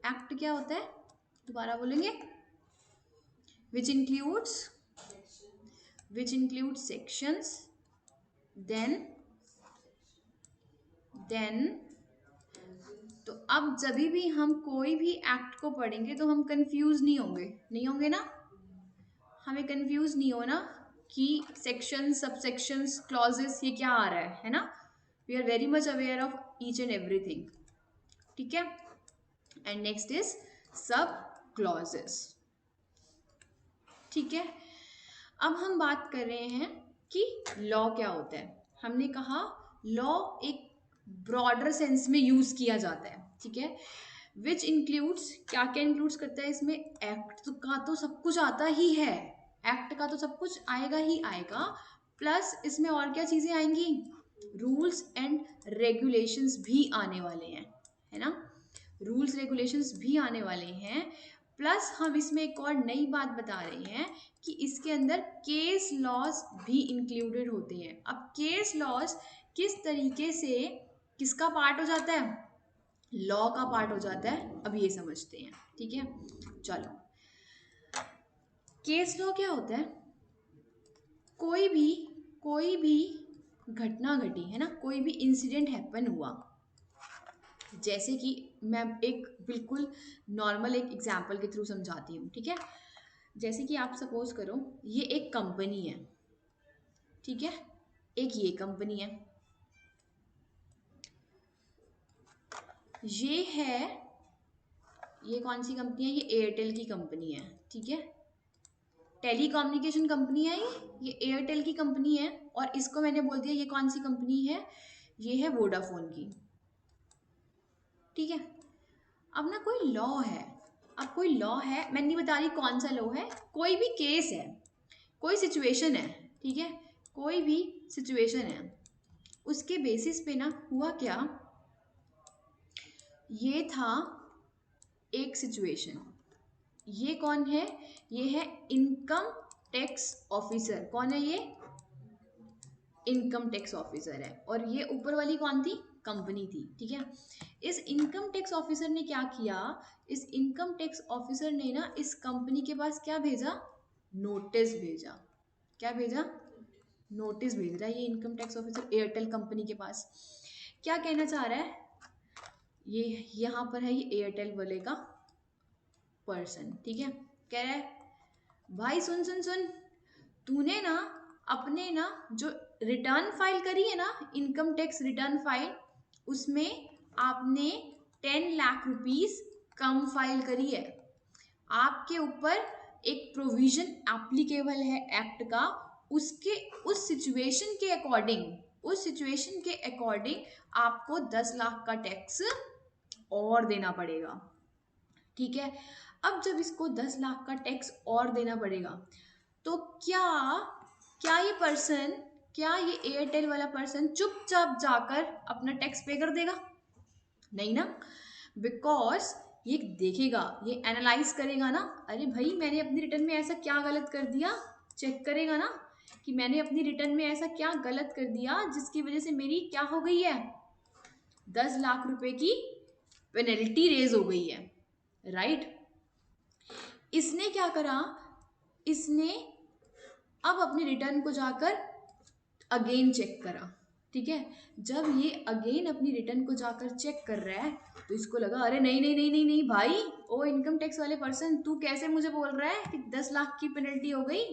Act क्या होता है, दोबारा बोलेंगे, विच इंक्लूड्स सेक्शंस, देन तो अब जब भी हम कोई भी एक्ट को पढ़ेंगे तो हम कंफ्यूज नहीं होंगे ना, हमें कंफ्यूज नहीं होना कि सेक्शन, सबसेक्शंस, क्लॉजेस ये क्या आ रहा है ना। We are very much aware of each and everything, ठीक है। And next is sub clauses, ठीक है। अब हम बात कर रहे हैं कि लॉ क्या होता है। हमने कहा लॉ एक ब्रॉडर सेंस में यूज किया जाता है, ठीक है। विच इंक्लूड्स, क्या क्या इंक्लूड्स करता है इसमें, एक्ट का तो सब कुछ आता ही है, एक्ट का तो सब कुछ आएगा ही आएगा, प्लस इसमें और क्या चीजें आएंगी, रूल्स एंड रेगुलेशंस भी आने वाले हैं, है ना, रूल्स रेगुलेशंस भी आने वाले हैं। प्लस हम इसमें एक और नई बात बता रहे हैं कि इसके अंदर केस लॉज भी इंक्लूडेड होते हैं। अब केस लॉज किस तरीके से किसका पार्ट हो जाता है, लॉ का पार्ट हो जाता है, अब ये समझते हैं, ठीक है। चलो, केस लॉ क्या होता है, कोई भी घटना घटी है ना, कोई भी इंसिडेंट हैपन हुआ, जैसे कि मैं एक बिल्कुल नॉर्मल एक एग्जांपल के थ्रू समझाती हूँ, ठीक है। जैसे कि आप सपोज करो ये एक कंपनी है, ठीक है, एक ये कंपनी है, ये है, ये कौन सी कंपनी है, ये एयरटेल की कंपनी है, ठीक है, टेलीकम्युनिकेशन कंपनी है ये एयरटेल की कंपनी है, और इसको मैंने बोल दिया ये कौन सी कंपनी है, ये है वोडाफोन की, ठीक है। अब ना कोई लॉ है, अब कोई लॉ है, मैं नहीं बता रही कौन सा लॉ है, कोई भी केस है, कोई सिचुएशन है, ठीक है, कोई भी सिचुएशन है, उसके बेसिस पे ना हुआ क्या, ये था एक सिचुएशन, ये कौन है, ये है इनकम टैक्स ऑफिसर, कौन है ये, इनकम टैक्स ऑफिसर है, और ये ऊपर वाली कौन थी, कंपनी थी, ठीक है। इस इनकम टैक्स ऑफिसर ने क्या किया, इस इनकम टैक्स ऑफिसर ने ना इस कंपनी के पास क्या भेजा, नोटिस भेजा, क्या भेजा, नोटिस भेज रहा है ये income tax officer Airtel company के पास। क्या कहना चाह रहा है, ये यहाँ पर है ये एयरटेल वाले का पर्सन, ठीक है, कह रहा है भाई सुन सुन सुन, तूने ना अपने ना जो रिटर्न फाइल करी है ना, इनकम टैक्स रिटर्न फाइल, उसमें आपने 10 लाख रुपीस कम फाइल करी है, आपके ऊपर एक प्रोविजन एप्लीकेबल है एक्ट का, उसके उस सिचुएशन के अकॉर्डिंग, उस सिचुएशन के अकॉर्डिंग आपको 10 लाख का टैक्स और देना पड़ेगा, ठीक है। अब जब इसको 10 लाख का टैक्स और देना पड़ेगा, तो क्या क्या ये पर्सन, क्या ये एयरटेल वाला पर्सन चुपचाप जाकर अपना टैक्स पे कर देगा, नहीं ना, बिकॉज ये देखेगा, ये एनालाइज करेगा ना, अरे भाई मैंने अपनी रिटर्न में ऐसा क्या गलत कर दिया, चेक करेगा ना कि मैंने अपनी रिटर्न में ऐसा क्या गलत कर दिया जिसकी वजह से मेरी क्या हो गई है, 10 लाख रुपए की पेनल्टी रेज हो गई है, राइट। इसने क्या करा, इसने अब अपनी रिटर्न को जाकर अगेन चेक करा, ठीक है। जब ये अगेन अपनी रिटर्न को जाकर चेक कर रहा है, तो इसको लगा अरे नहीं नहीं नहीं नहीं नहीं भाई, ओ इनकम टैक्स वाले पर्सन, तू कैसे मुझे बोल रहा है कि 10 लाख की पेनल्टी हो गई,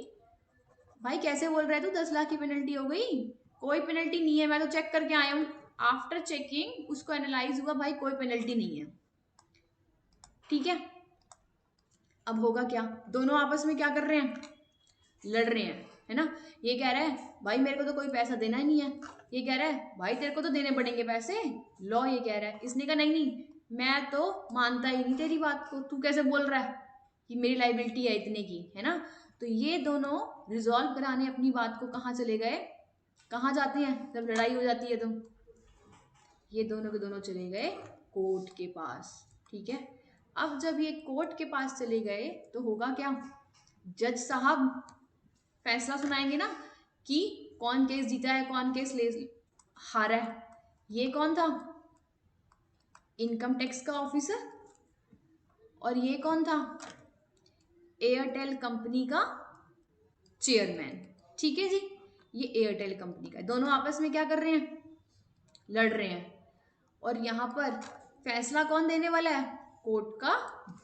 भाई कैसे बोल रहा है तू 10 लाख की पेनल्टी हो गई, कोई पेनल्टी नहीं है, मैं तो चेक करके आया हूँ। आफ्टर चेकिंग उसको एनालाइज हुआ भाई कोई पेनल्टी नहीं है, ठीक है। अब होगा क्या, दोनों आपस में क्या कर रहे हैं, लड़ रहे हैं, है ना। ये कह रहा है भाई मेरे को तो कोई पैसा देना ही नहीं है, ये कह रहा है भाई तेरे को तो देने पड़ेंगे पैसे, लॉ ये कह रहा है, इसने कहा नहीं नहीं मैं तो मानता ही नहीं तेरी बात को, तू कैसे बोल रहा है कि मेरी लाइबिलिटी है इतने की, है ना। तो ये दोनों रिजॉल्व कराने अपनी बात को कहाँ चले गए, कहाँ जाते हैं जब लड़ाई हो जाती है, तो ये दोनों के दोनों चले गए कोर्ट के पास, ठीक है। अब जब ये कोर्ट के पास चले गए तो होगा क्या, जज साहब फैसला सुनाएंगे ना कि कौन केस जीता है कौन केस ले हारा है। ये कौन था, इनकम टैक्स का ऑफिसर, और ये कौन था? एयरटेल कंपनी का चेयरमैन। ठीक है जी, ये एयरटेल कंपनी का, दोनों आपस में क्या कर रहे हैं? लड़ रहे हैं। और यहाँ पर फैसला कौन देने वाला है? कोर्ट का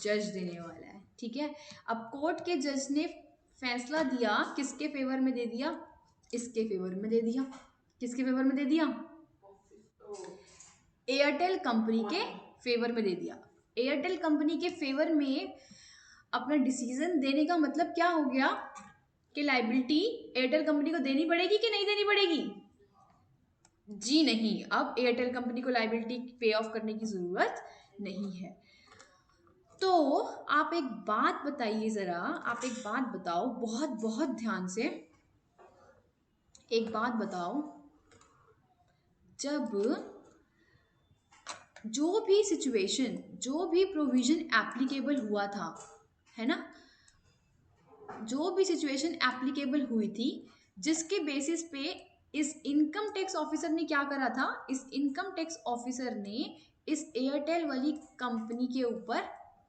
जज देने वाला है। ठीक है, अब कोर्ट के जज ने फैसला दिया, किसके फेवर में दे दिया? इसके फेवर में दे दिया। किसके फेवर में दे दिया? एयरटेल कंपनी के फेवर में दे दिया। एयरटेल कंपनी के फेवर में अपना डिसीजन देने का मतलब क्या हो गया कि लायबिलिटी एयरटेल कंपनी को देनी पड़ेगी कि नहीं देनी पड़ेगी? जी नहीं, अब एयरटेल कंपनी को लायबिलिटी पे ऑफ करने की जरूरत नहीं है। तो आप एक बात बताइए जरा, आप एक बात बताओ, बहुत बहुत ध्यान से एक बात बताओ, जब जो भी सिचुएशन, जो भी प्रोविजन एप्लीकेबल हुआ था, है ना, जो भी सिचुएशन एप्लीकेबल हुई थी, जिसके बेसिस पे इस इनकम टैक्स ऑफिसर ने क्या करा था? इस इनकम टैक्स ऑफिसर ने इस एयरटेल वाली कंपनी के ऊपर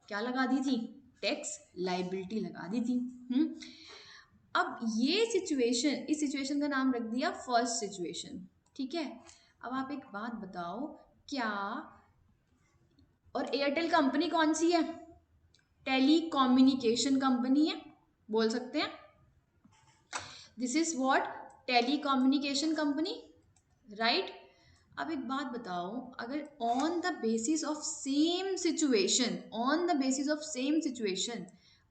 क्या लगा दी थी? टैक्स लायबिलिटी लगा दी थी। अब ये सिचुएशन, इस सिचुएशन का नाम रख दिया फर्स्ट सिचुएशन। ठीक है, अब आप एक बात बताओ, क्या, और एयरटेल कंपनी कौन सी है? टेली कम्युनिकेशन कंपनी है, बोल सकते हैं this is what? Telecommunication company, right. अब एक बात बताओ, अगर on the basis of same situation, on the basis of same situation,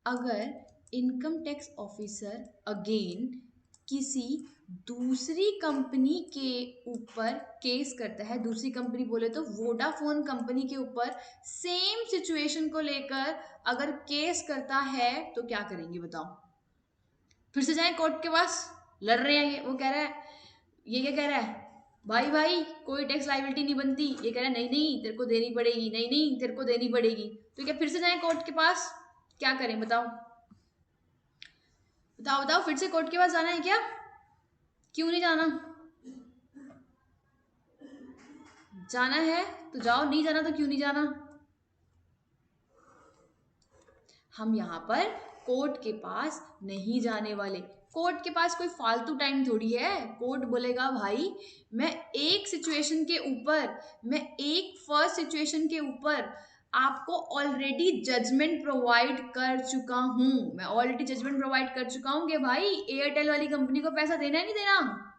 अगर इनकम टैक्स ऑफिसर अगेन किसी दूसरी कंपनी के ऊपर केस करता है, दूसरी कंपनी बोले तो वोडाफोन कंपनी के ऊपर सेम सिचुएशन को लेकर अगर केस करता है, तो क्या करेंगे बताओ? फिर से जाएं कोर्ट के पास, लड़ रहे हैं, ये वो कह रहा है, ये क्या कह रहा है? भाई भाई कोई टैक्स लायबिलिटी नहीं बनती, ये कह रहा है नहीं नहीं तेरे को देनी पड़ेगी, नहीं नहीं तेरे को देनी पड़ेगी। तो क्या फिर से जाएं कोर्ट के पास? क्या करें बताओ? बताओ बताओ, फिर से कोर्ट के पास जाना है क्या? क्यों नहीं जाना? जाना है तो जाओ, नहीं जाना तो क्यों नहीं जाना? हम यहाँ पर कोर्ट के पास नहीं जाने वाले। कोर्ट के पास कोई फालतू टाइम थोड़ी है। कोर्ट बोलेगा भाई मैं एक सिचुएशन के ऊपर, मैं एक फर्स्ट सिचुएशन के ऊपर आपको ऑलरेडी जजमेंट प्रोवाइड कर चुका हूं, मैं ऑलरेडी जजमेंट प्रोवाइड कर चुका हूं कि भाई एयरटेल वाली कंपनी को पैसा देना है नहीं देना?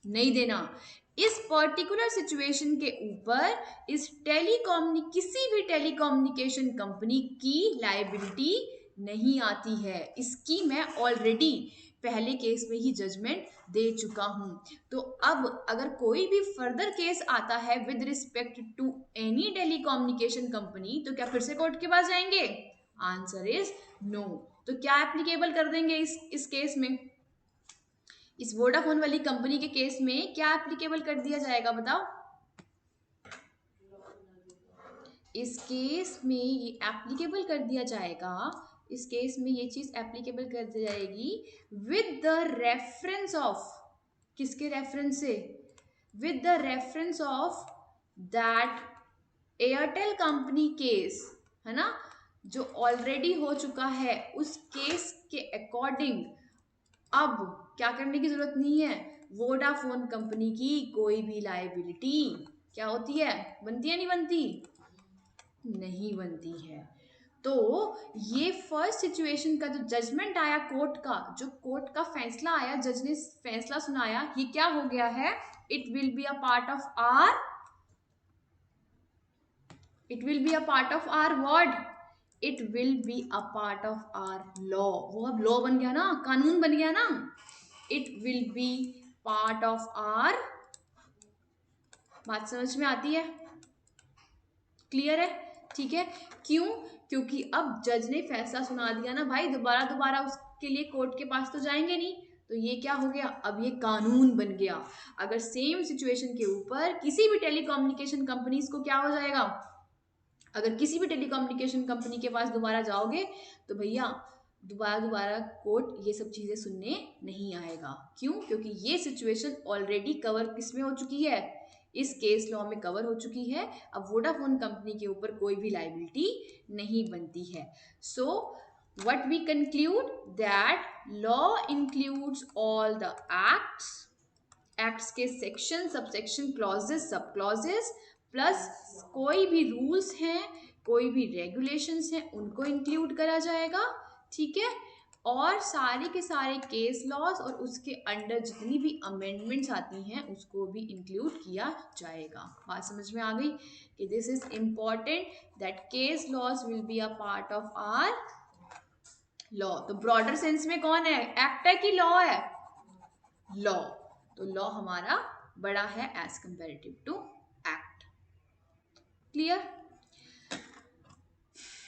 नहीं देना। इस पर्टिकुलर सिचुएशन के ऊपर इस किसी भी टेलीकम्युनिकेशन कंपनी की लायबिलिटी नहीं आती है, इसकी मैं ऑलरेडी पहले केस में ही जजमेंट दे चुका हूं। तो अब अगर कोई भी फर्दर केस आता है with respect to any telecommunication company, तो क्या फिर से कोर्ट के पास जाएंगे? Answer is no. तो क्या एप्लीकेबल कर देंगे इस केस में? इस वोडाफोन वाली कंपनी के केस में क्या एप्लीकेबल कर दिया जाएगा बताओ? इस केस में ये एप्लीकेबल कर दिया जाएगा, इस केस में ये चीज एप्लीकेबल कर दी जाएगी विद द रेफरेंस ऑफ, किसके रेफरेंस से? With the reference of that Airtel company case, है ना, जो ऑलरेडी हो चुका है, उस केस के अकॉर्डिंग अब क्या करने की जरूरत नहीं है, वोडाफोन कंपनी की कोई भी लायबिलिटी क्या होती है, बनती है नहीं बनती? नहीं बनती है। तो ये फर्स्ट सिचुएशन का जो जजमेंट आया कोर्ट का, जो कोर्ट का फैसला आया, जज ने फैसला सुनाया, ये क्या हो गया है? It will be a part of our, it will be a part of our word, it will be a part of our law. वो अब लॉ बन गया ना, कानून बन गया ना। It will be part of our, बात समझ में आती है? क्लियर है? ठीक है। क्यों? क्योंकि अब जज ने फैसला सुना दिया ना भाई, दोबारा दोबारा उसके लिए कोर्ट के पास तो जाएंगे नहीं, तो ये क्या हो गया, अब ये कानून बन गया। अगर सेम सिचुएशन के ऊपर किसी भी टेलीकम्युनिकेशन कंपनीज को क्या हो जाएगा, अगर किसी भी टेलीकम्युनिकेशन कंपनी के पास दोबारा जाओगे तो भैया दोबारा दोबारा कोर्ट ये सब चीजें सुनने नहीं आएगा। क्यों? क्योंकि ये सिचुएशन ऑलरेडी कवर किस में हो चुकी है, इस केस लॉ में कवर हो चुकी है। अब वोडाफोन कंपनी के ऊपर कोई भी लाइबिलिटी नहीं बनती है। सो what we conclude that law includes all the acts के सेक्शन, सबसेक्शन, क्लॉजेस, सब क्लॉजेस, प्लस कोई भी रूल्स हैं, कोई भी रेगुलेशंस हैं, उनको इंक्लूड करा जाएगा। ठीक है, और सारे के सारे केस लॉस और उसके अंडर जितनी भी अमेंडमेंट्स आती हैं उसको भी इंक्लूड किया जाएगा। बात समझ में आ गई कि this is important that case laws will be a part of our law. तो ब्रॉडर सेंस में कौन है, एक्ट है कि लॉ है? लॉ। तो लॉ हमारा बड़ा है as comparative to act. Clear?